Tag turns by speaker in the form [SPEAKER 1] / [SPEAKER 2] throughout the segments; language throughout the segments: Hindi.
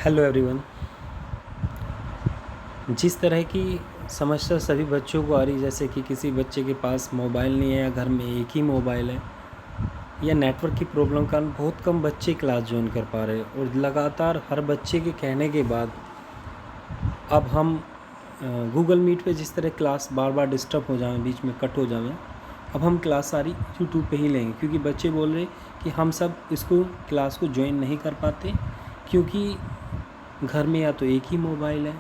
[SPEAKER 1] Hello everyone. जिस तरह की समस्या सभी बच्चों को आ रही, जैसे कि किसी बच्चे के पास मोबाइल नहीं है या घर में एक ही मोबाइल है या नेटवर्क की प्रॉब्लम के कारण बहुत कम बच्चे क्लास ज्वाइन कर पा रहे हैं और लगातार हर बच्चे के कहने के बाद अब हम गूगल मीट पे जिस तरह क्लास बार बार डिस्टर्ब हो जाए, बीच में कट हो जाए, अब हम क्लास सारी यूट्यूब पे ही लेंगे क्योंकि बच्चे बोल रहे कि हम सब इसको क्लास को ज्वाइन नहीं कर पाते क्योंकि घर में या तो एक ही मोबाइल है,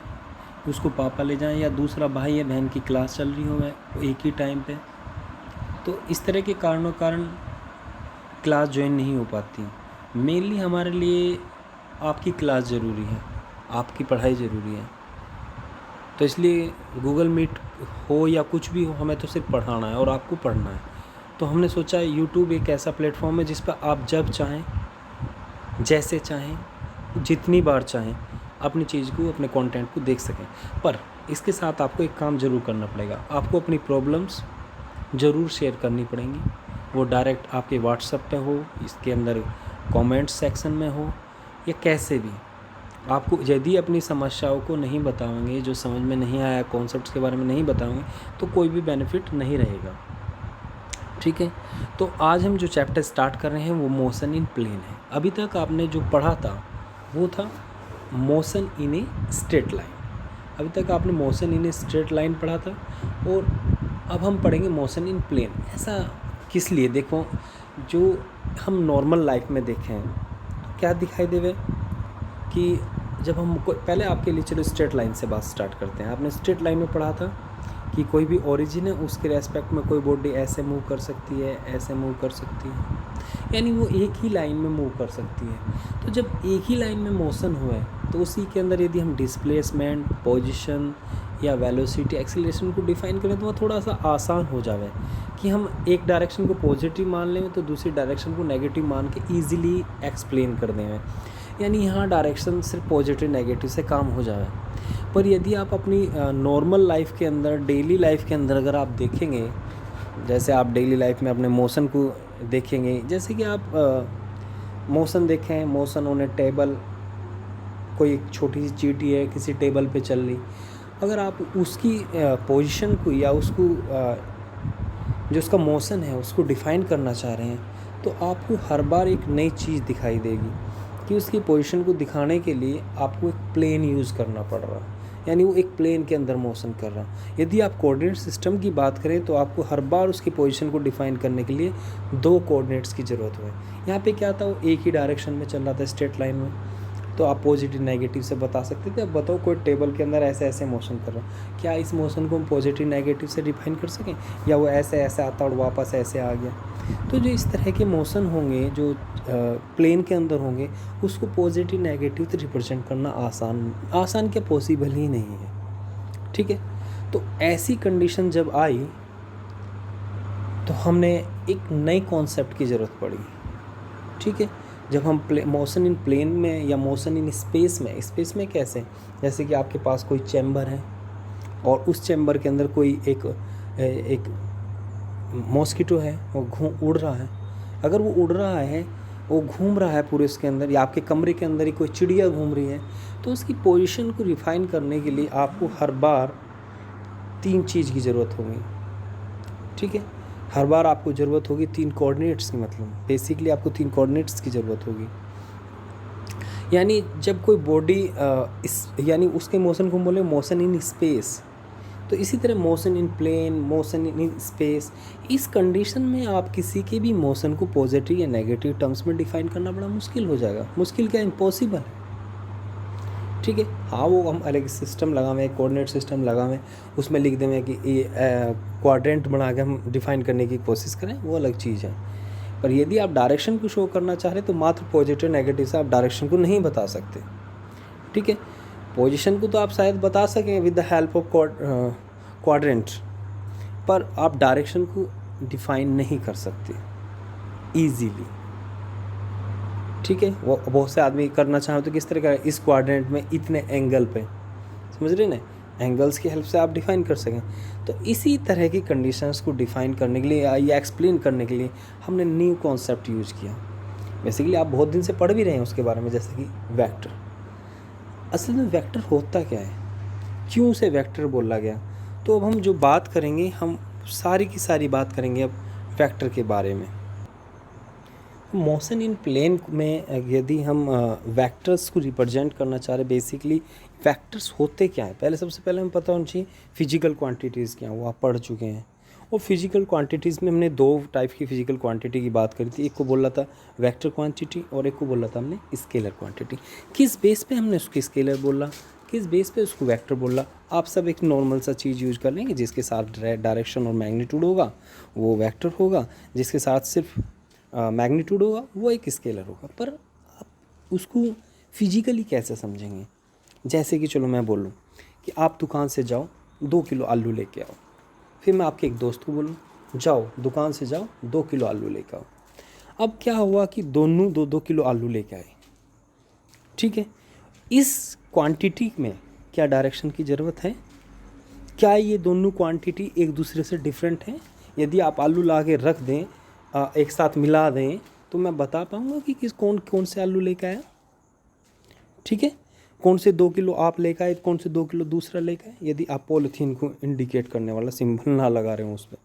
[SPEAKER 1] उसको पापा ले जाएं, या दूसरा भाई या बहन की क्लास चल रही हो वो एक ही टाइम पे। तो इस तरह के कारण क्लास ज्वाइन नहीं हो पाती। मेनली हमारे लिए आपकी क्लास ज़रूरी है, आपकी पढ़ाई ज़रूरी है। तो इसलिए गूगल मीट हो या कुछ भी हो, हमें तो सिर्फ पढ़ाना है और आपको पढ़ना है। तो हमने सोचा यूट्यूब एक ऐसा प्लेटफॉर्म है जिस पर आप जब चाहें, जैसे चाहें, जितनी बार चाहें अपनी चीज़ को, अपने कंटेंट को देख सकें। पर इसके साथ आपको एक काम ज़रूर करना पड़ेगा, आपको अपनी प्रॉब्लम्स ज़रूर शेयर करनी पड़ेंगी। वो डायरेक्ट आपके व्हाट्सएप पे हो, इसके अंदर कमेंट सेक्शन में हो, या कैसे भी आपको यदि अपनी समस्याओं को नहीं बताओगे, जो समझ में नहीं आया, कॉन्सेप्ट्स के बारे में नहीं बताओगे, तो कोई भी बेनिफिट नहीं रहेगा। ठीक है, तो आज हम जो चैप्टर स्टार्ट कर रहे हैं वो मोशन इन प्लेन है। अभी तक आपने जो पढ़ा था वो था motion in a straight line. अभी तक आपने motion in a straight line पढ़ा था और अब हम पढ़ेंगे मोशन इन प्लेन। ऐसा किस लिए? देखो, जो हम नॉर्मल लाइफ में देखें क्या दिखाई देवे कि जब हम पहले आपके लिए, चलो स्ट्रेट लाइन से बात स्टार्ट करते हैं। आपने स्ट्रेट लाइन में पढ़ा था कि कोई भी ओरिजिन है उसके रेस्पेक्ट में कोई बॉडी ऐसे मूव कर सकती है, ऐसे मूव कर सकती है, यानी वो एक ही लाइन में मूव कर सकती है। तो जब एक ही लाइन में मोशन हुए तो उसी के अंदर यदि हम डिस्प्लेसमेंट, पोजीशन या वेलोसिटी, एक्सीलरेशन को डिफाइन करें तो वह थोड़ा सा आसान हो जाए कि हम एक डायरेक्शन को पॉजिटिव मान लें तो दूसरी डायरेक्शन को नेगेटिव मान के ईजिली एक्सप्लेन कर दें। यानी यहाँ डायरेक्शन सिर्फ पॉजिटिव नेगेटिव से काम हो जाए। पर यदि आप अपनी नॉर्मल लाइफ के अंदर, डेली लाइफ के अंदर अगर आप देखेंगे, जैसे आप डेली लाइफ में अपने मोशन को देखेंगे, जैसे कि आप मोशन देखें, मोशन ऑन ए टेबल, कोई एक छोटी सी चींटी है किसी टेबल पे चल रही, अगर आप उसकी पोजीशन को या उसको जो उसका मोशन है उसको डिफ़ाइन करना चाह रहे हैं तो आपको हर बार एक नई चीज़ दिखाई देगी कि उसकी पोजीशन को दिखाने के लिए आपको एक प्लेन यूज़ करना पड़ रहा है, यानी वो एक प्लेन के अंदर मोशन कर रहा है। यदि आप कोऑर्डिनेट सिस्टम की बात करें तो आपको हर बार उसकी पोजीशन को डिफ़ाइन करने के लिए दो कोऑर्डिनेट्स की ज़रूरत है। यहाँ पे क्या था, वो एक ही डायरेक्शन में चल रहा था स्ट्रेट लाइन में, तो आप पॉजिटिव नेगेटिव से बता सकते थे। अब बताओ कोई टेबल के अंदर ऐसे ऐसे मोशन कर रहा है, क्या इस मोशन को हम पॉजिटिव नेगेटिव से डिफाइन कर सकें, या वो ऐसे ऐसे आता और वापस ऐसे आ गया? तो जो इस तरह के मोशन होंगे जो प्लेन के अंदर होंगे उसको पॉजिटिव नेगेटिव से रिप्रेजेंट करना आसान क्या, पॉसिबल ही नहीं है। ठीक है, तो ऐसी कंडीशन जब आई तो हमने एक नई कॉन्सेप्ट की ज़रूरत पड़ी। ठीक है, जब हम मोशन इन प्लेन में या मोशन इन स्पेस में कैसे, जैसे कि आपके पास कोई चैम्बर है और उस चैम्बर के अंदर कोई एक मॉस्किटो है, वो उड़ रहा है। अगर वो उड़ रहा है, वो घूम रहा है पूरे उसके अंदर, या आपके कमरे के अंदर ही कोई चिड़िया घूम रही है, तो उसकी पोजीशन को रिफाइन करने के लिए आपको हर बार तीन चीज़ की ज़रूरत होगी। ठीक है, हर बार आपको ज़रूरत होगी तीन कोऑर्डिनेट्स की, मतलब बेसिकली आपको तीन कोऑर्डिनेट्स की ज़रूरत होगी। यानी जब कोई बॉडी यानी उसके मोशन को बोले मोशन इन स्पेस, तो इसी तरह motion in plane, motion in space, इस कंडीशन में आप किसी के भी मोशन को पॉजिटिव या नेगेटिव टर्म्स में डिफाइन करना बड़ा मुश्किल हो जाएगा। मुश्किल क्या, इम्पॉसिबल है। ठीक है, हाँ, वो हम अलग सिस्टम लगावें, कोऑर्डिनेट सिस्टम लगावें, उसमें लिख देवें कि ये क्वाड्रेंट बना के हम डिफ़ाइन करने की कोशिश करें, वो अलग चीज़ है। पर यदि आप डायरेक्शन को शो करना चाह रहे हैं तो मात्र पॉजिटिव नेगेटिव से आप डायरेक्शन को नहीं बता सकते। ठीक है, पोजीशन को तो आप शायद बता सकें with the help of quadrant, पर आप डायरेक्शन को डिफ़ाइन नहीं कर सकते ईजीली। ठीक है, वो बहुत से आदमी करना चाहें तो किस तरह का, इस क्वाड्रेंट में इतने एंगल पे, समझ रहे ना, एंगल्स की हेल्प से आप डिफ़ाइन कर सकें। तो इसी तरह की कंडीशंस को डिफ़ाइन करने के लिए या एक्सप्लेन करने के लिए हमने न्यू कॉन्सेप्ट यूज़ किया। बेसिकली आप बहुत दिन से पढ़ भी रहे हैं उसके बारे में, जैसे कि वेक्टर। असल में वेक्टर होता क्या है, क्यों उसे वेक्टर बोला गया? तो अब हम जो बात करेंगे, हम सारी की सारी बात करेंगे अब वेक्टर के बारे में। मोशन इन प्लेन में यदि हम वेक्टर्स को रिप्रेजेंट करना चाह रहे, बेसिकली वेक्टर्स होते क्या हैं, पहले सबसे पहले हमें पता होना चाहिए फिजिकल क्वांटिटीज़ क्या हैं, वो आप पढ़ चुके हैं। और फिजिकल क्वांटिटीज़ में हमने दो टाइप की फिजिकल क्वांटिटी की बात करी थी, एक को बोला था वेक्टर क्वांटिटी और एक को बोला था हमने स्केलर क्वांटिटी। किस बेस पे हमने उसको स्केलर बोला, किस बेस पे उसको वेक्टर बोला? आप सब एक नॉर्मल सा चीज़ यूज कर लेंगे, जिसके साथ डायरेक्शन और मैग्नीट्यूड होगा वो वेक्टर होगा, जिसके साथ सिर्फ मैग्नीट्यूड होगा वो एक स्केलर होगा। पर आप उसको फिजिकली कैसे समझेंगे? जैसे कि चलो मैं बोलूँ कि आप दुकान से जाओ 2 किलो आलू लेके आओ, फिर मैं आपके एक दोस्त को बोलूँ जाओ दुकान से जाओ 2 किलो आलू लेके आओ। अब क्या हुआ कि दोनों 2-2 किलो आलू लेके आए, ठीक है। इस क्वांटिटी में क्या डायरेक्शन की ज़रूरत है? क्या ये दोनों क्वांटिटी एक दूसरे से डिफरेंट हैं? यदि आप आलू ला के रख दें, एक साथ मिला दें, तो मैं बता पाऊँगा कि कौन कौन से आलू लेकर आया, ठीक है। कौन से 2 किलो आप लेकर आए, कौन से 2 किलो दूसरा लेकर आए, यदि आप पॉलीथीन को इंडिकेट करने वाला सिंबल ना लगा रहे हो उस पर,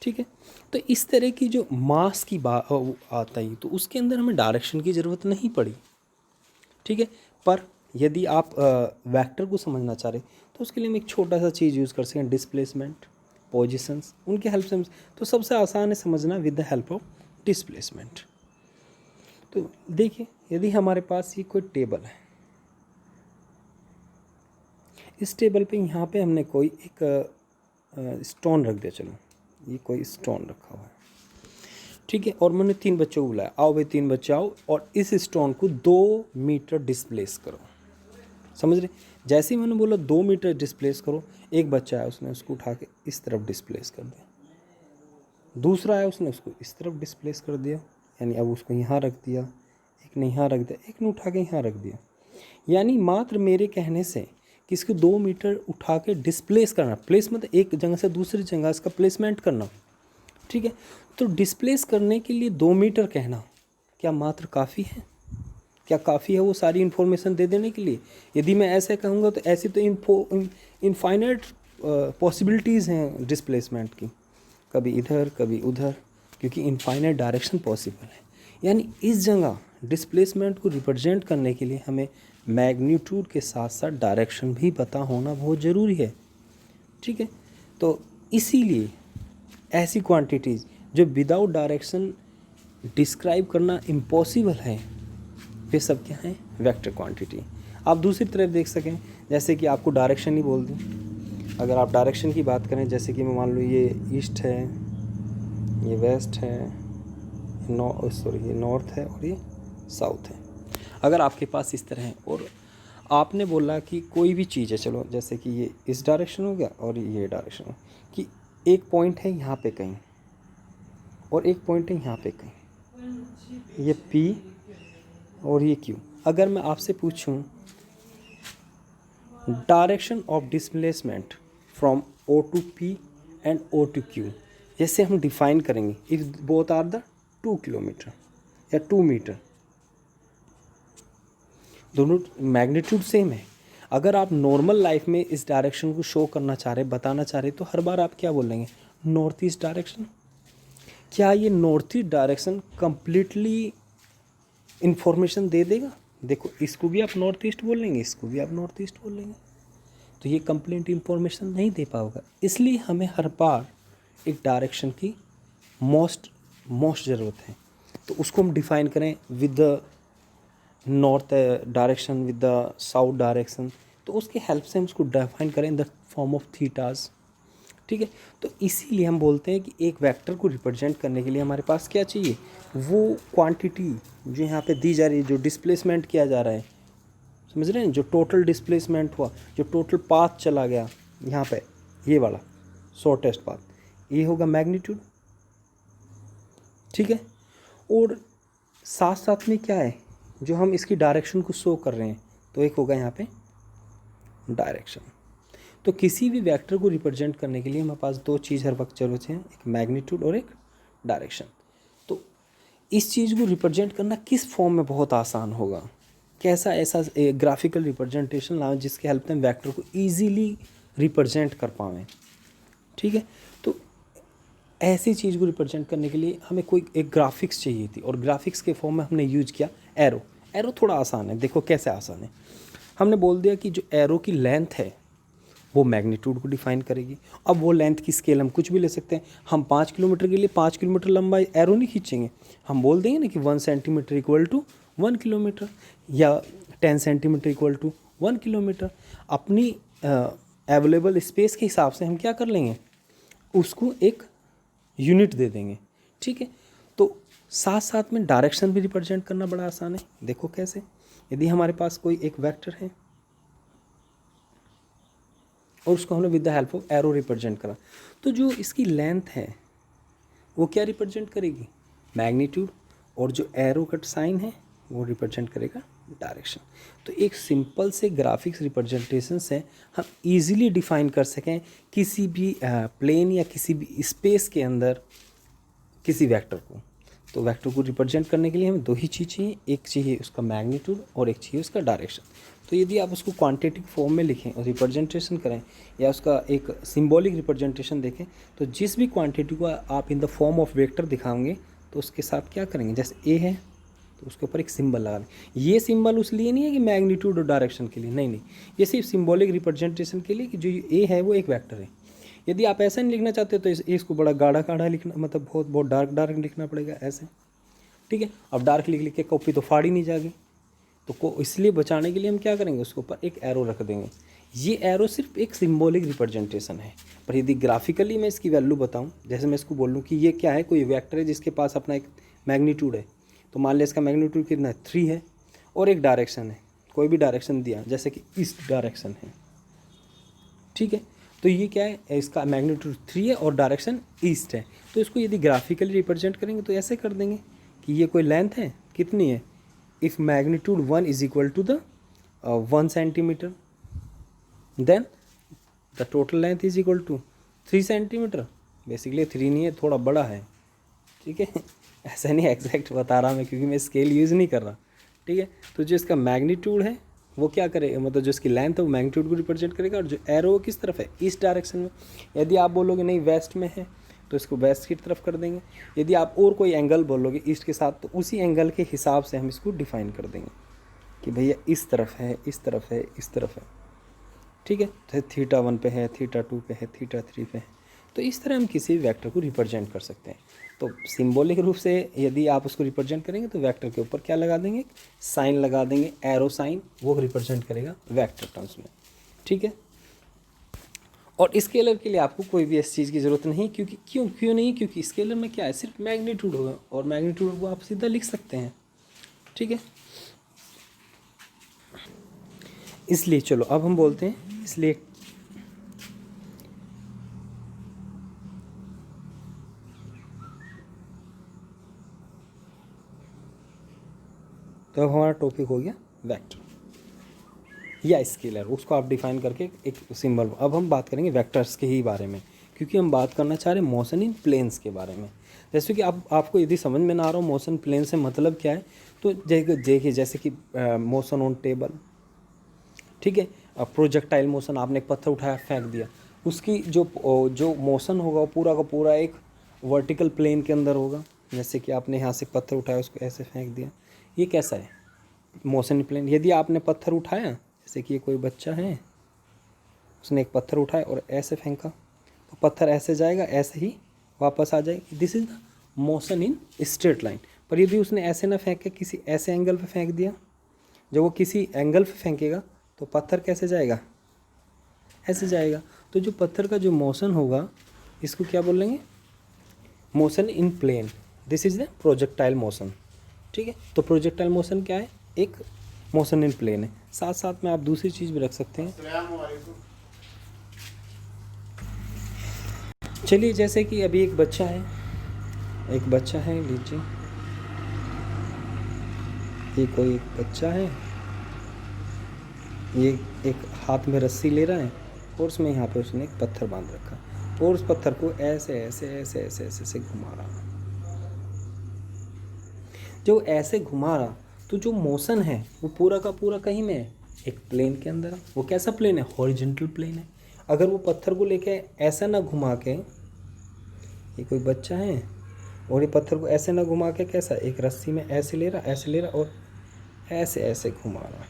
[SPEAKER 1] ठीक है। तो इस तरह की जो मास की बात आता है, तो उसके अंदर हमें डायरेक्शन की ज़रूरत नहीं पड़ी, ठीक है। पर यदि आप वेक्टर को समझना चाह रहे तो उसके लिए हम एक छोटा सा चीज़ यूज़ कर सकते हैं, डिस्प्लेसमेंट, पोजीशंस, उनके हेल्प से हम, तो सबसे आसान है समझना with the help of displacement. तो देखिए, यदि हमारे पास ये कोई टेबल है, इस टेबल पे यहाँ पे हमने कोई एक स्टोन रख दिया, चलो ये कोई स्टोन रखा हुआ है, ठीक है। और मैंने 3 बच्चों को बुलाया, आओ भाई 3 बच्चे आओ और इस स्टोन को 2 मीटर डिस्प्लेस करो। समझ रहे? जैसे ही मैंने बोला 2 मीटर डिस्प्लेस करो, एक बच्चा आया उसने उसको उठा के इस तरफ डिस्प्लेस कर दिया, दूसरा आया उसने उसको इस तरफ डिस्प्लेस कर दिया, यानी अब उसको यहाँ रख दिया, एक ने यहाँ रख दिया, एक ने उठा के यहाँ रख दिया। यानी मात्र मेरे कहने से कि इसको 2 मीटर उठा के डिस्प्लेस करना, प्लेस मतलब एक जगह से दूसरी जगह इसका प्लेसमेंट करना, ठीक है। तो डिस्प्लेस करने के लिए 2 मीटर कहना क्या मात्र काफ़ी है? क्या काफ़ी है वो सारी इन्फॉर्मेशन दे देने के लिए? यदि मैं ऐसे कहूँगा तो ऐसी तो इनफाइनाइट पॉसिबिलिटीज़ हैं डिस्प्लेसमेंट की, कभी इधर कभी उधर, क्योंकि इनफाइनाइट डायरेक्शन पॉसिबल है। यानी इस जगह डिस्प्लेसमेंट को रिप्रेजेंट करने के लिए हमें मैग्नीट्यूड के साथ साथ डायरेक्शन भी पता होना बहुत ज़रूरी है, ठीक है। तो इसीलिए ऐसी क्वांटिटीज़ जो विदाउट डायरेक्शन डिस्क्राइब करना इम्पॉसिबल है, वे सब क्या हैं? Vector quantity. आप दूसरी तरफ देख सकें, जैसे कि आपको डायरेक्शन ही बोल दूं, अगर आप डायरेक्शन की बात करें, जैसे कि मैं मान लो ये ईस्ट है, ये वेस्ट है, ये नॉर्थ है और ये साउथ है। अगर आपके पास इस तरह है और आपने बोला कि कोई भी चीज़ है, चलो जैसे कि ये इस डायरेक्शन हो गया और ये डायरेक्शन हो, कि एक पॉइंट है यहाँ पे कहीं और एक पॉइंट है यहाँ पे कहीं, ये P और ये Q। अगर मैं आपसे पूछूं direction of displacement from O to P and O to Q, जैसे हम डिफाइन करेंगे if both are the 2 kilometre या 2 मीटर, दोनों मैग्नीट्यूड सेम है। अगर आप नॉर्मल लाइफ में इस डायरेक्शन को शो करना चाह रहे, बताना चाह रहे, तो हर बार आप क्या बोलेंगे? North east direction. क्या ये north east direction completely information दे देगा? देखो, इसको भी आप नॉर्थ ईस्ट बोल लेंगे, इसको भी आप नॉर्थ ईस्ट बोल लेंगे, तो ये कंप्लीट इन्फॉर्मेशन नहीं दे पाओगा। इसलिए हमें हर बार एक डायरेक्शन की मोस्ट ज़रूरत है। तो उसको हम डिफाइन करें with the north direction, with the south direction, तो उसके हेल्प से हम उसको डिफाइन करें इन द फॉर्म ऑफ थीटाज, ठीक है। तो इसीलिए हम बोलते हैं कि एक वेक्टर को रिप्रेजेंट करने के लिए हमारे पास क्या चाहिए? वो क्वांटिटी जो यहाँ पे दी जा रही है, जो डिस्प्लेसमेंट किया जा रहा है, समझ रहे हैं, जो टोटल डिस्प्लेसमेंट हुआ, जो टोटल पाथ चला गया यहाँ पे, ये वाला शॉर्टेस्ट पाथ, ये होगा मैग्नीट्यूड, ठीक है। और साथ साथ में क्या है, जो हम इसकी डायरेक्शन को शो कर रहे हैं, तो एक होगा यहाँ पे डायरेक्शन। तो किसी भी वेक्टर को रिप्रेजेंट करने के लिए हमारे पास 2 चीज़ हर वक्त जरूरत है, एक मैग्नीट्यूड और एक डायरेक्शन। तो इस चीज़ को रिप्रेजेंट करना किस फॉर्म में बहुत आसान होगा? कैसा ऐसा ग्राफिकल रिप्रेजेंटेशन लाओ जिसके हेल्प से हम वेक्टर को ईजीली रिप्रेजेंट कर पाएँ। ठीक है, तो ऐसी चीज़ को रिप्रेजेंट करने के लिए हमें कोई एक ग्राफिक्स चाहिए थी, और ग्राफिक्स के फॉर्म में हमने यूज किया एरो। एरो थोड़ा आसान है, देखो कैसे आसान है। हमने बोल दिया कि जो एरो की लेंथ है वो मैग्नीट्यूड को डिफाइन करेगी। अब वो लेंथ की स्केल हम कुछ भी ले सकते हैं। हम 5 किलोमीटर के लिए 5 किलोमीटर लंबा एरो नहीं खींचेंगे, हम बोल देंगे ना कि 1 सेंटीमीटर इक्वल टू 1 किलोमीटर, या 10 सेंटीमीटर इक्वल टू 1 किलोमीटर। अपनी अवेलेबल स्पेस के हिसाब से हम क्या कर लेंगे, उसको एक यूनिट दे देंगे। ठीक है, तो साथ साथ में डायरेक्शन भी रिप्रेजेंट करना बड़ा आसान है। देखो कैसे, यदि हमारे पास कोई एक वेक्टर है और उसको हमने with the help of arrow represent करा, तो जो इसकी लेंथ है वो क्या रिप्रेजेंट करेगी, मैग्नीट्यूड, और जो एरो कट साइन है वो रिप्रेजेंट करेगा डायरेक्शन। तो एक सिंपल से ग्राफिक्स रिप्रेजेंटेशन से हम इजीली डिफाइन कर सकें किसी भी प्लेन या किसी भी स्पेस के अंदर किसी वेक्टर को। तो वेक्टर को रिप्रेजेंट करने के लिए हमें दो ही चीज़ चाहिए, एक चाहिए उसका मैग्नीट्यूड और एक चाहिए उसका डायरेक्शन। तो यदि आप उसको क्वांटिटिक फॉर्म में लिखें और रिप्रेजेंटेशन करें, या उसका एक सिंबॉलिक रिप्रेजेंटेशन देखें, तो जिस भी क्वांटिटी को आप in the form of vector दिखाओगे तो उसके साथ क्या करेंगे, जैसे ए है तो उसके ऊपर एक सिंबल लगा दें। ये सिंबल उसलिए नहीं है कि मैग्नीट्यूड और डायरेक्शन के लिए, नहीं नहीं, ये सिर्फ सिंबॉलिक रिप्रेजेंटेशन के लिए कि जो ए है वो एक वेक्टर है। यदि आप ऐसा नहीं लिखना चाहते तो इसको बड़ा गाढ़ा गाढ़ा लिखना, मतलब बहुत बहुत डार्क डार्क लिखना पड़ेगा ऐसे। ठीक है, अब डार्क लिख लिख के कॉपी तो फाड़ी नहीं जाएगी, तो को इसलिए बचाने के लिए हम क्या करेंगे, उसके ऊपर एक एरो रख देंगे। ये एरो सिर्फ एक सिंबॉलिक रिप्रेजेंटेशन है, पर यदि ग्राफिकली मैं इसकी वैल्यू बताऊं, जैसे मैं इसको बोलूं कि ये क्या है, कोई वेक्टर है जिसके पास अपना एक मैग्नीट्यूड है, तो मान लिया इसका मैग्नीट्यूड कितना है, 3 है, और एक डायरेक्शन है, कोई भी डायरेक्शन दिया जैसे कि ईस्ट डायरेक्शन है। ठीक है, तो ये क्या है, इसका मैग्नीट्यूड 3 है और डायरेक्शन ईस्ट है। तो इसको यदि ग्राफिकली रिप्रेजेंट करेंगे तो ऐसे कर देंगे कि ये कोई लेंथ है, कितनी है, if magnitude 1 is equal to the 1 centimetre, then the total length is equal to 3 centimetre. Basically 3 नहीं है, थोड़ा बड़ा है। ठीक है, ऐसा नहीं एग्जैक्ट बता रहा मैं, क्योंकि मैं स्केल यूज़ नहीं कर रहा। ठीक है, तो जो इसका मैग्नीट्यूड है वो क्या करेगा, मतलब जो इसकी लेंथ है वो मैग्नीट्यूड को रिप्रेजेंट करेगा, और जो एरो किस तरफ है, ईस्ट डायरेक्शन में। यदि आप बोलोगे नहीं वेस्ट में है तो इसको वेस्ट की तरफ कर देंगे। यदि आप और कोई एंगल बोलोगे ईस्ट के साथ, तो उसी एंगल के हिसाब से हम इसको डिफाइन कर देंगे कि भैया इस तरफ है, इस तरफ है, इस तरफ है। ठीक है, तो θ1 पे है, θ2 पे है, θ3 पे है। तो इस तरह हम किसी भी वेक्टर को रिप्रेजेंट कर सकते हैं। तो सिंबॉलिक रूप से यदि आप उसको रिप्रेजेंट करेंगे तो वेक्टर के ऊपर क्या लगा देंगे, साइन लगा देंगे, एरो साइन, वो रिप्रेजेंट करेगा वेक्टर टर्म्स में। ठीक है, और स्केलर के लिए आपको कोई भी इस चीज़ की ज़रूरत नहीं, क्योंकि क्यों नहीं, क्योंकि स्केलर में क्या है, सिर्फ मैग्नीट्यूड होगा, और मैग्नीट्यूड को आप सीधा लिख सकते हैं। ठीक है, इसलिए चलो अब हम बोलते हैं, इसलिए तो अब हमारा टॉपिक हो गया वेक्टर या स्केलर, उसको आप डिफाइन करके एक सिंबल। अब हम बात करेंगे वेक्टर्स के ही बारे में, क्योंकि हम बात करना चाह रहे हैं मोशन इन प्लेन्स के बारे में। जैसे कि आपको यदि समझ में ना आ रहा हो मोशन प्लेन से मतलब क्या है, तो देखिए जैसे कि मोशन ऑन टेबल। ठीक है, प्रोजेक्टाइल मोशन, आपने एक पत्थर उठाया फेंक दिया, उसकी जो मोशन होगा वो पूरा का पूरा एक वर्टिकल प्लेन के अंदर होगा। जैसे कि आपने यहाँ से पत्थर उठाया, उसको ऐसे फेंक दिया, ये कैसा है, मोशन प्लेन। यदि आपने पत्थर उठाया, जैसे कि ये कोई बच्चा है, उसने एक पत्थर उठाया और ऐसे फेंका, तो पत्थर ऐसे जाएगा, ऐसे ही वापस आ जाएगी, this is the motion in straight line. पर यदि उसने ऐसे ना फेंक के किसी ऐसे एंगल पे फेंक दिया, जब वो किसी एंगल पे फेंकेगा तो पत्थर कैसे जाएगा, ऐसे जाएगा। तो जो पत्थर का जो मोशन होगा, इसको क्या बोलेंगे, motion in plane, this is the projectile motion. ठीक है, तो प्रोजेक्टाइल मोशन क्या है, एक मोशन इन प्लेन है। साथ साथ में आप दूसरी चीज़ भी रख सकते हैं। चलिए, जैसे कि अभी एक बच्चा है, लीजिए ये कोई एक बच्चा है, ये एक हाथ में रस्सी ले रहा है और उसमें यहाँ पे उसने एक पत्थर बांध रखा, और उस पत्थर को ऐसे ऐसे ऐसे ऐसे ऐसे ऐसे घुमा रहा। जो ऐसे घुमा रहा, तो जो मोशन है वो पूरा का पूरा कहीं में है, एक प्लेन के अंदर है। वो कैसा प्लेन है? हॉरिजॉन्टल प्लेन है। अगर वो पत्थर को लेके ऐसा ना घुमा के, ये कोई बच्चा है और ये पत्थर को ऐसे ना घुमा के, कैसा, एक रस्सी में ऐसे ले रहा और ऐसे ऐसे घुमा रहा,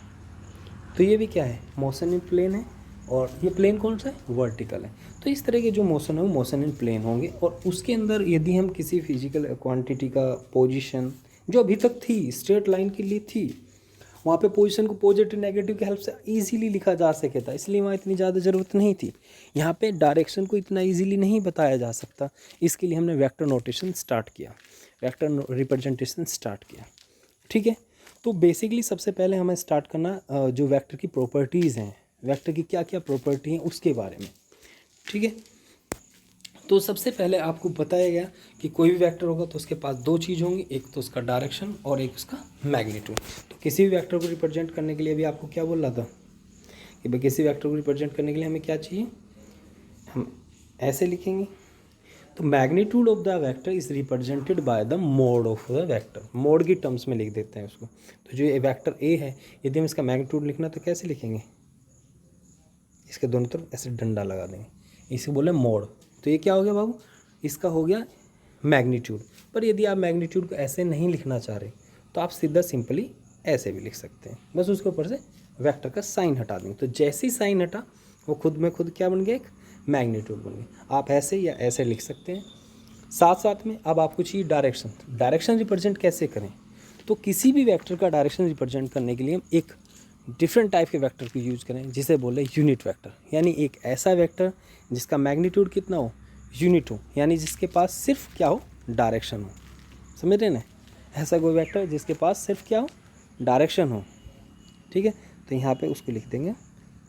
[SPEAKER 1] तो ये भी क्या है? मोशन इन प्लेन है। और ये प्लेन कौन सा है? वर्टिकल है। तो इस तरह के जो मोशन है वो मोशन इन प्लेन होंगे। और उसके अंदर यदि हम किसी फिजिकल क्वांटिटी का पोजीशन जो अभी तक थी स्ट्रेट लाइन के लिए थी, वहाँ पे पोजीशन को पॉजिटिव नेगेटिव की हेल्प से इजीली लिखा जा सके था, इसलिए वहाँ इतनी ज़्यादा ज़रूरत नहीं थी। यहाँ पे डायरेक्शन को इतना इजीली नहीं बताया जा सकता, इसके लिए हमने वेक्टर नोटेशन स्टार्ट किया, वेक्टर रिप्रेजेंटेशन स्टार्ट किया। ठीक है, तो बेसिकली सबसे पहले हमें स्टार्ट करना जो वेक्टर की प्रॉपर्टीज़ हैं, वेक्टर की क्या क्या प्रॉपर्टी हैं उसके बारे में। ठीक है, तो सबसे पहले आपको बताया गया कि कोई भी वेक्टर होगा तो उसके पास दो चीज़ होंगी, एक तो उसका डायरेक्शन और एक उसका मैग्नीट्यूड। तो किसी भी वेक्टर को रिप्रेजेंट करने के लिए भी आपको क्या बोल रहा था कि भाई किसी वेक्टर को रिप्रेजेंट करने के लिए हमें क्या चाहिए, हम ऐसे लिखेंगे। तो magnitude of the vector is represented by the mode of the vector, mode की टर्म्स में लिख देते हैं उसको। तो जो ये वेक्टर ए है, यदि हम इसका मैग्नीट्यूड लिखना तो कैसे लिखेंगे, इसके दोनों तरफ ऐसे डंडा लगा देंगे, इसे बोले मोड। तो ये क्या हो गया बाबू, इसका हो गया मैग्नीट्यूड। पर यदि आप मैग्नीट्यूड को ऐसे नहीं लिखना चाह रहे तो आप सीधा सिंपली ऐसे भी लिख सकते हैं, बस उसके ऊपर से वेक्टर का साइन हटा देंगे। तो जैसे ही साइन हटा वो खुद में खुद क्या बन गया, एक मैग्नीट्यूड बन गया। आप ऐसे या ऐसे लिख सकते हैं। साथ साथ में अब आपको चाहिए डायरेक्शन। डायरेक्शन रिप्रेजेंट कैसे करें, तो किसी भी वेक्टर का डायरेक्शन रिप्रेजेंट करने के लिए हम एक डिफरेंट टाइप के वेक्टर को यूज़ करें, जिसे बोले यूनिट वेक्टर। यानी एक ऐसा वेक्टर जिसका मैग्नीट्यूड कितना हो, यूनिट हो, यानी जिसके पास सिर्फ क्या हो, डायरेक्शन हो। समझ रहे ना, ऐसा कोई वेक्टर जिसके पास सिर्फ क्या हो, डायरेक्शन हो। ठीक है, तो यहाँ पे उसको लिख देंगे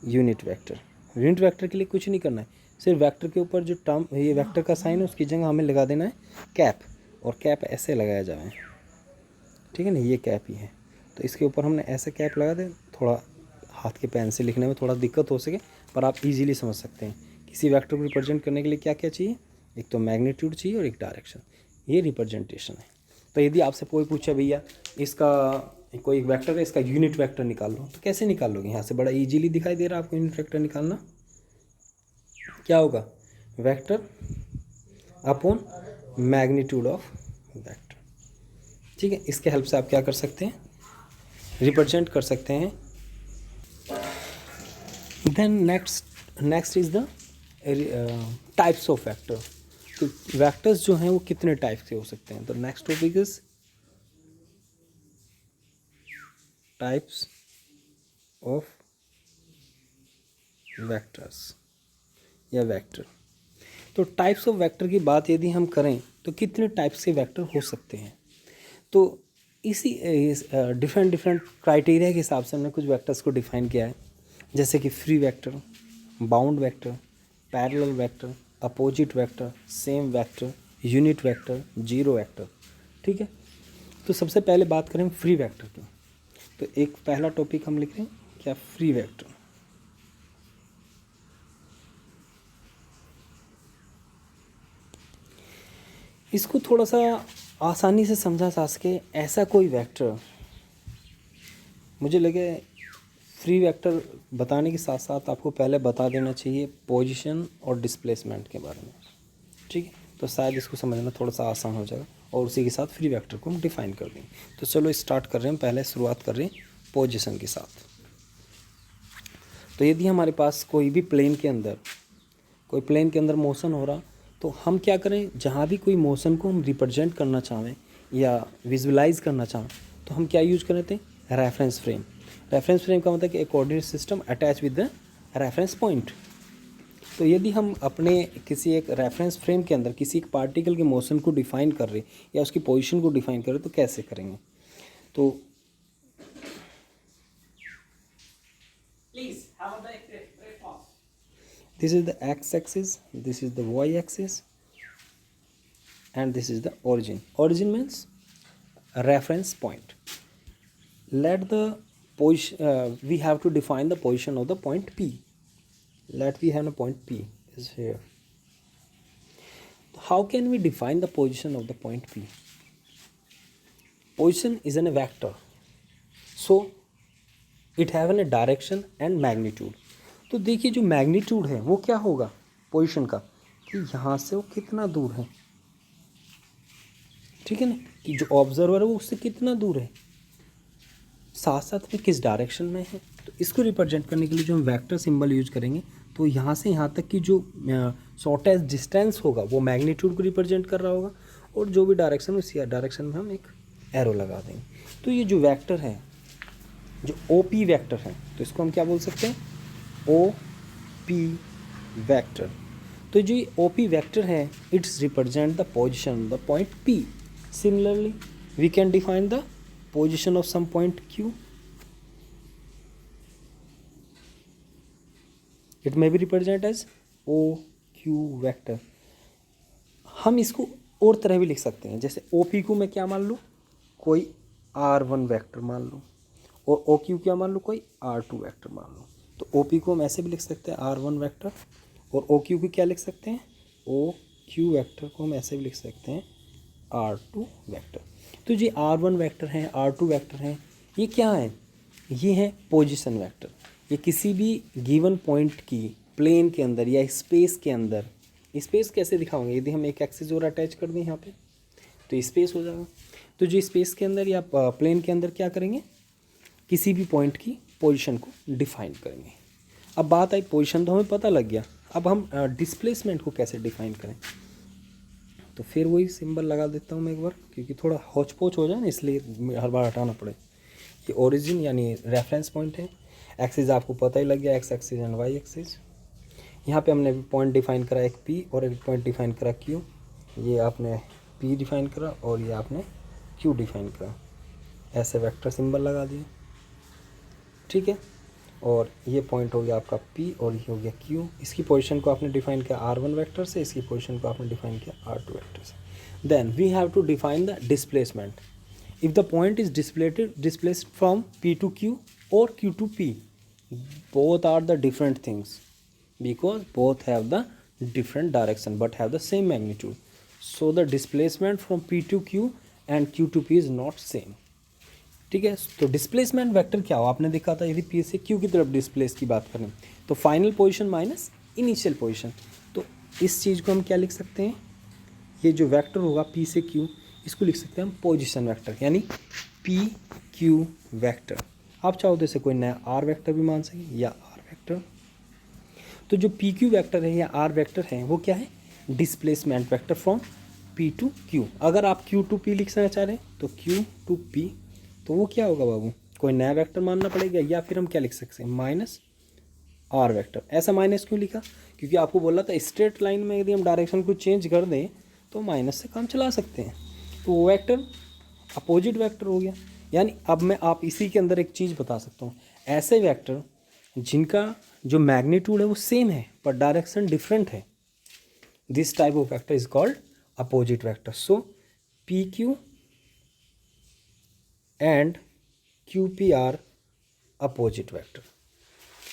[SPEAKER 1] यूनिट वेक्टर। यूनिट वेक्टर के लिए कुछ नहीं करना है, सिर्फ वेक्टर के ऊपर जो टर्म ये वेक्टर का साइन है उसकी जगह हमें लगा देना है कैप, और कैप ऐसे लगाया जाए। ठीक है ना, ये कैप ही है, तो इसके ऊपर हमने ऐसे कैप लगा दे। थोड़ा हाथ के पेन से लिखने में थोड़ा दिक्कत हो सके, पर आप इजीली समझ सकते हैं। किसी वेक्टर को रिप्रेजेंट करने के लिए क्या क्या चाहिए, एक तो मैग्नीट्यूड चाहिए और एक डायरेक्शन, ये रिप्रेजेंटेशन है। तो यदि आपसे कोई पूछे भैया इसका कोई वेक्टर है, इसका यूनिट वेक्टर निकाल लो, तो कैसे निकाल लोगे, यहाँ से बड़ा इजीली दिखाई दे रहा है आपको यूनिट वेक्टर निकालना। क्या होगा, vector upon magnitude of vector. ठीक है, इसके हेल्प से आप क्या कर सकते हैं, रिप्रेजेंट कर सकते हैं। Then next is the types of vector. तो वेक्टर्स जो हैं वो कितने टाइप के हो सकते हैं, तो next topic is types of vectors या वेक्टर। तो टाइप्स ऑफ वेक्टर की बात यदि हम करें तो कितने टाइप्स के वेक्टर हो सकते हैं, तो इसी डिफरेंट डिफरेंट क्राइटेरिया के हिसाब से हमने कुछ वेक्टर्स को डिफाइन किया है, जैसे कि free vector, bound vector, parallel vector, opposite vector, same vector, unit vector, zero vector. ठीक है, तो सबसे पहले बात करें फ्री वेक्टर की, तो एक पहला टॉपिक हम लिख रहे हैं क्या, फ्री वेक्टर। इसको थोड़ा सा आसानी से समझा जा सके, ऐसा कोई वेक्टर, मुझे लगे फ्री वेक्टर बताने के साथ साथ आपको पहले बता देना चाहिए पोजीशन और डिस्प्लेसमेंट के बारे में। ठीक है, तो शायद इसको समझना थोड़ा सा आसान हो जाएगा, और उसी के साथ फ्री वेक्टर को हम डिफाइन कर देंगे। तो चलो स्टार्ट कर रहे हैं, पहले शुरुआत कर रहे हैं पोजीशन के साथ। तो यदि हमारे पास कोई भी प्लेन के अंदर मोशन हो रहा, तो हम क्या करें, जहाँ भी कोई मोशन को हम रिप्रेजेंट करना चाहें या विजुलाइज करना चाहें, तो हम क्या यूज कर रहे थे, रेफरेंस फ्रेम। रेफरेंस फ्रेम का मतलब कि एक coordinate system attach with the reference point. तो यदि हम अपने किसी एक रेफरेंस फ्रेम के अंदर किसी एक पार्टिकल के मोशन को डिफाइन कर रहे या उसकी पोजीशन को डिफाइन कर रहे, तो कैसे करेंगे, तो this is the x-axis, this is the y-axis, and this is the origin. Origin means a reference point. Let the position, we have to define the position of the point P. Let we have a point P is here. How can we define the position of the point P? Position is a vector. So it have an a direction and magnitude. तो देखिए जो मैग्नीट्यूड है वो क्या होगा पोजीशन का, कि यहाँ से वो कितना दूर है, ठीक है ना, कि जो ऑब्जर्वर है वो उससे कितना दूर है, साथ साथ में किस डायरेक्शन में है। तो इसको रिप्रेजेंट करने के लिए जो हम वेक्टर सिंबल यूज करेंगे, तो यहाँ से यहाँ तक की जो शॉर्टेस्ट डिस्टेंस होगा वो मैग्नीट्यूड को रिप्रेजेंट कर रहा होगा, और जो भी डायरेक्शन है उसी डायरेक्शन में हम एक एरो लगा देंगे। तो ये जो वेक्टर है, जो ओ पी वैक्टर है, तो इसको हम क्या बोल सकते हैं, ओ पी वैक्टर। तो जो ओ पी वैक्टर है, it's represent the position the point P. Similarly we can define the position of some point Q, it may be represent as O Q vector. हम इसको और तरह भी लिख सकते हैं, जैसे ओ पी को मैं क्या मान लूँ, कोई R1 वैक्टर मान लूँ, और ओ क्यू क्या मान लूँ, कोई R2 वैक्टर मान लूँ। तो ओ पी को हम ऐसे भी लिख सकते हैं R1 वैक्टर, और ओ क्यू को क्या लिख सकते हैं, ओ क्यू वैक्टर को हम ऐसे भी लिख सकते हैं R2 वैक्टर। तो ये R1 वैक्टर हैं, R2 वैक्टर हैं, ये क्या है, ये है पोजीशन वैक्टर। ये किसी भी गिवन पॉइंट की प्लेन के अंदर या स्पेस के अंदर, स्पेस कैसे दिखाओगे, यदि हम एक एक्सिस और अटैच कर दें यहाँ पे तो स्पेस हो जाएगा। तो जो स्पेस के अंदर या प्लेन के अंदर क्या करेंगे, किसी भी पॉइंट की पोजीशन को डिफाइन करेंगे। अब बात आई, पोजीशन तो हमें पता लग गया, अब हम डिस्प्लेसमेंट को कैसे डिफाइन करें। तो फिर वही सिंबल लगा देता हूँ मैं एक बार, क्योंकि थोड़ा हौच पोच हो जाए ना, इसलिए हर बार हटाना पड़े। ये ओरिजिन यानी रेफरेंस पॉइंट है, एक्सिस आपको पता ही लग गया, x axis and y axis. यहाँ पे हमने पॉइंट डिफाइन करा एक पी और एक पॉइंट डिफाइन करा क्यू। ये आपने पी डिफाइन करा और ये आपने क्यू डिफाइन करा, ऐसे वेक्टर सिंबल लगा दिए, ठीक है। और ये पॉइंट हो गया आपका P और ये हो गया Q। इसकी पोजीशन को आपने डिफाइन किया R1 वेक्टर से, इसकी पोजीशन को आपने डिफाइन किया R2 वेक्टर से। Then we have to define the displacement. If the point is displaced from P to Q और Q to P, both are the different things because both have the different direction but have the same magnitude. So the displacement from P to Q and Q to P is not same. ठीक है। तो डिस्प्लेसमेंट वेक्टर क्या हो, आपने देखा था, यदि पी से क्यू की तरफ डिस्प्लेस की बात करें तो final position minus initial position. तो इस चीज़ को हम क्या लिख सकते हैं, ये जो वेक्टर होगा पी से क्यू, इसको लिख सकते हैं हम पोजीशन वेक्टर, यानी पी क्यू वेक्टर। आप चाहो तो इसे कोई नया आर वेक्टर भी मान सकें या आर वेक्टर। तो जो पी क्यू वैक्टर है या आर वेक्टर है वो क्या है, displacement vector from P to Q. अगर आप क्यू टू पी लिखना चाह रहे हैं तो क्यू टू पी, तो वो क्या होगा बाबू, कोई नया वेक्टर मानना पड़ेगा, या फिर हम क्या लिख सकते हैं, माइनस आर वेक्टर। ऐसा माइनस क्यों लिखा, क्योंकि आपको बोला था स्ट्रेट लाइन में यदि हम डायरेक्शन को चेंज कर दें तो माइनस से काम चला सकते हैं। तो वो वेक्टर अपोजिट वेक्टर हो गया। यानी अब मैं आप इसी के अंदर एक चीज़ बता सकता हूँ, ऐसे वेक्टर जिनका जो मैग्नीट्यूड है वो सेम है पर डायरेक्शन डिफरेंट है, this type of vector is called opposite vector. So P Q and Q P R opposite vector.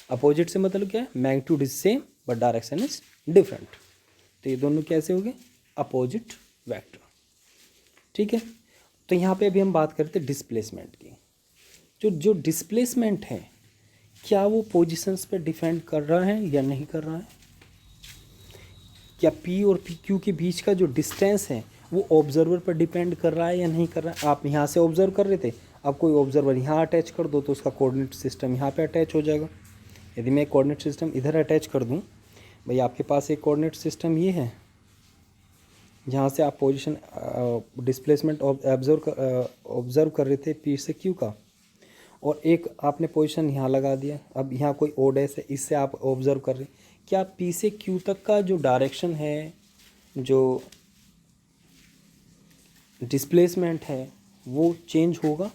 [SPEAKER 1] Opposite से मतलब क्या है, magnitude is same but direction is different. तो ये दोनों कैसे हो गए, अपोजिट वेक्टर, ठीक है। तो यहाँ पे अभी हम बात करते हैं डिस्प्लेसमेंट की। जो डिस्प्लेसमेंट है क्या वो पोजीशंस पे डिपेंड कर रहा है या नहीं कर रहा है, क्या पी और पी क्यू के बीच का जो डिस्टेंस है वो ऑब्जर्वर पर डिपेंड कर रहा है या नहीं कर रहा है। आप यहाँ से ऑब्जर्व कर रहे थे, अब कोई ऑब्जर्वर यहाँ अटैच कर दो तो उसका कोऑर्डिनेट सिस्टम यहाँ पे अटैच हो जाएगा। यदि मैं कोऑर्डिनेट सिस्टम इधर अटैच कर दूँ, भाई आपके पास एक कोऑर्डिनेट सिस्टम ये है जहाँ से आप पोजीशन डिस्प्लेसमेंट ऑब्जर्व कर रहे थे पी से क्यू का, और एक आपने पोजीशन यहाँ लगा दिया, अब यहाँ कोई ओ डैश है, इससे आप ऑब्जर्व कर रहे, क्या पी से क्यू तक का जो डायरेक्शन है, जो डिस्प्लेसमेंट है वो चेंज होगा।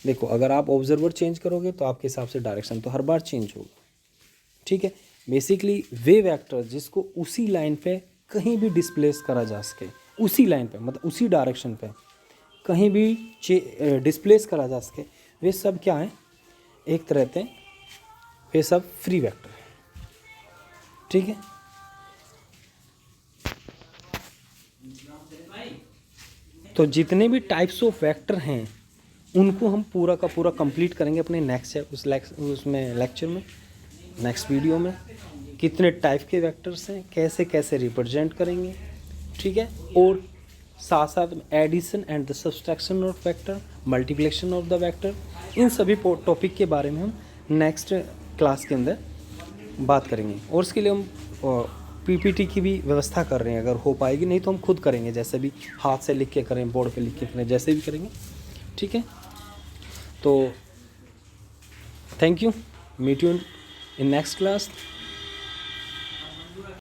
[SPEAKER 1] देखो अगर आप ऑब्जर्वर चेंज करोगे तो आपके हिसाब से डायरेक्शन तो हर बार चेंज होगा, ठीक है। बेसिकली वे वेक्टर जिसको उसी लाइन पे कहीं भी डिस्प्लेस करा जा सके, उसी लाइन पे मतलब उसी डायरेक्शन पे कहीं भी डिस्प्लेस करा जा सके, वे सब क्या हैं, एक तरह से वे सब फ्री वेक्टर हैं, ठीक है। तो जितने भी टाइप्स ऑफ वेक्टर हैं उनको हम पूरा का पूरा कंप्लीट करेंगे अपने उसमें लेक्चर में, नेक्स्ट वीडियो में। कितने टाइप के वेक्टर्स हैं, कैसे कैसे रिप्रेजेंट करेंगे, ठीक है। और साथ साथ addition and the subtraction of vector, multiplication of the vector, इन सभी टॉपिक के बारे में हम नेक्स्ट क्लास के अंदर बात करेंगे। और उसके लिए हम पीपीटी की भी व्यवस्था कर रहे हैं, अगर हो पाएगी, नहीं तो हम खुद करेंगे, जैसे भी हाथ से लिख के करें, बोर्ड पे लिख के करें, जैसे भी करेंगे, ठीक है। तो thank you, meet you in next class.